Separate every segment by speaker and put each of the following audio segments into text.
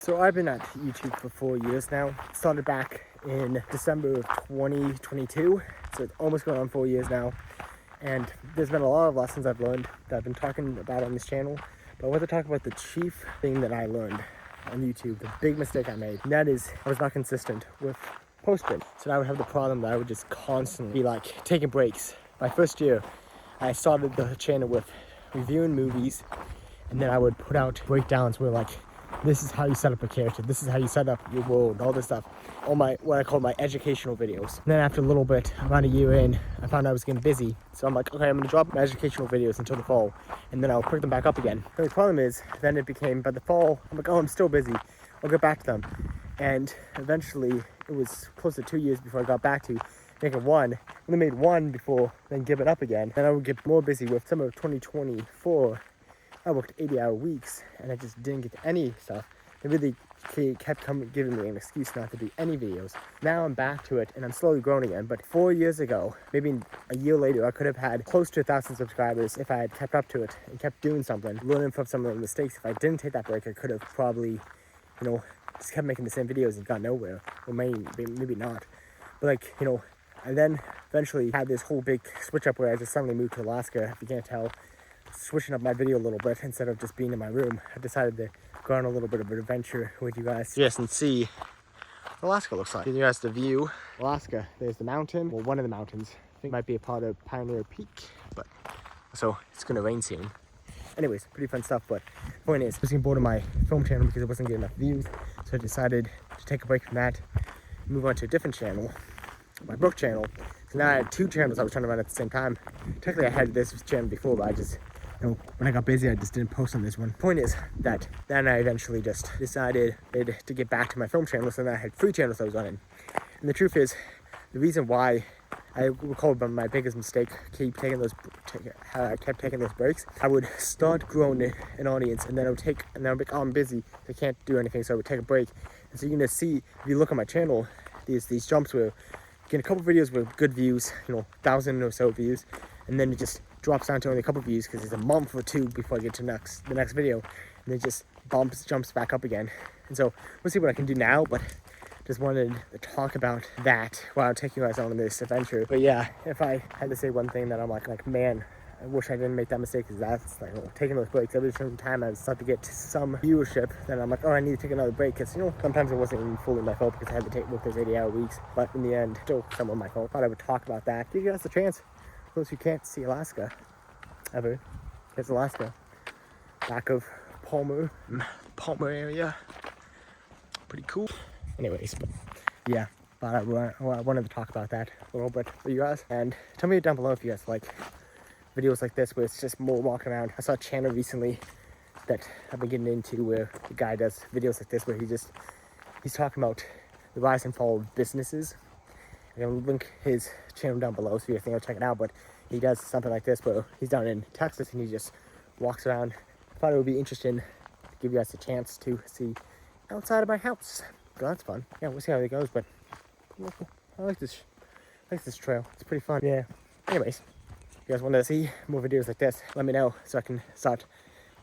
Speaker 1: So I've been at YouTube for 4 years now. Started back in December of 2022. So it's almost going on 4 years now. And there's been a lot of lessons I've learned that I've been talking about on this channel. But I want to talk about the chief thing that I learned on YouTube, the big mistake I made. And that is I was not consistent with posting. So I would have the problem that I would just constantly be like taking breaks. My first year, I started the channel with reviewing movies, and then I would put out breakdowns where like, this is how you set up a character, this is how you set up your world, all this stuff. All my, what I call my educational videos. And then after a little bit, about a year in, I found I was getting busy. So I'm like, okay, I'm gonna drop my educational videos until the fall, and then I'll pick them back up again. And the problem is, then it became, by the fall, I'm like, oh, I'm still busy, I'll get back to them. And eventually, it was close to 2 years before I got back to making one. I only made one before then give it up again. Then I would get more busy with summer of 2024. I worked 80-hour weeks and I just didn't get to any stuff. They really kept giving me an excuse not to do any videos. Now I'm back to it and I'm slowly growing again. But 4 years ago, maybe a year later, I could have had close to 1,000 subscribers if I had kept up to it and kept doing something, learning from some of the mistakes. If I didn't take that break, I could have probably, just kept making the same videos and got nowhere. Or maybe not. But like, I then eventually had this whole big switch up where I just suddenly moved to Alaska, if you can't tell. Switching up my video a little bit instead of just being in my room. I decided to go on a little bit of an adventure with you guys. Yes, and see what Alaska looks like. Give you guys the view. Alaska, there's the mountain, well, one of the mountains. I think it might be a part of Pioneer Peak, but so it's gonna rain soon. Anyways, pretty fun stuff, but the point is, I was getting bored of my film channel because it wasn't getting enough views, so I decided to take a break from that, move on to a different channel, my book channel. So now I had two channels I was trying to run at the same time. Technically I had this channel before, but I just, when I got busy, I just didn't post on this one. Point is that then I eventually just decided to get back to my film channel, so then I had 3 channels I was running. And the truth is, the reason why I recall my biggest mistake, kept taking those breaks. I would start growing an audience, and then I would and then I'd be like, oh, I'm busy, I can't do anything, so I would take a break. And so you're gonna see, if you look at my channel, these jumps where you get a couple videos with good views, 1,000 or so views, and then it just drops down to only a couple views because it's a month or 2 before I get to the next video, and it just jumps back up again. And so we'll see what I can do now, but just wanted to talk about that while I'm taking you guys on this adventure. But yeah, if I had to say one thing that I'm like, man, I wish I didn't make that mistake, because that's like, taking those breaks. Every single time I would start to get to some viewership, then I'm like, oh, I need to take another break, because sometimes it wasn't even fully my fault because I had to work those 80-hour weeks, but in the end, still somewhat my fault. Thought I would talk about that, give you guys a chance. For those who can't see Alaska ever, here's Alaska, back of Palmer area, pretty cool. Anyways, but yeah, but I wanted to talk about that a little bit for you guys, and tell me down below if you guys like videos like this where it's just more walking around. I saw a channel recently that I've been getting into where the guy does videos like this where he's talking about the rise and fall of businesses. I'm gonna link his channel down below so you think I'll check it out, but he does something like this where he's down in Texas and he just walks around. I thought it would be interesting to give you guys a chance to see outside of my house. So that's fun. Yeah, we'll see how it goes, but I like this trail. It's pretty fun. Yeah. Anyways, if you guys want to see more videos like this, let me know so I can start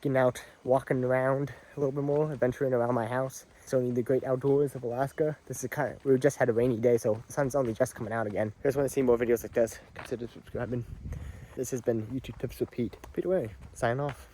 Speaker 1: getting out, walking around a little bit more, adventuring around my house. Showing you the great outdoors of Alaska. This is we just had a rainy day, so the sun's only just coming out again. If you guys want to see more videos like this, consider subscribing. This has been YouTube Tips with Pete. Pete away. Sign off.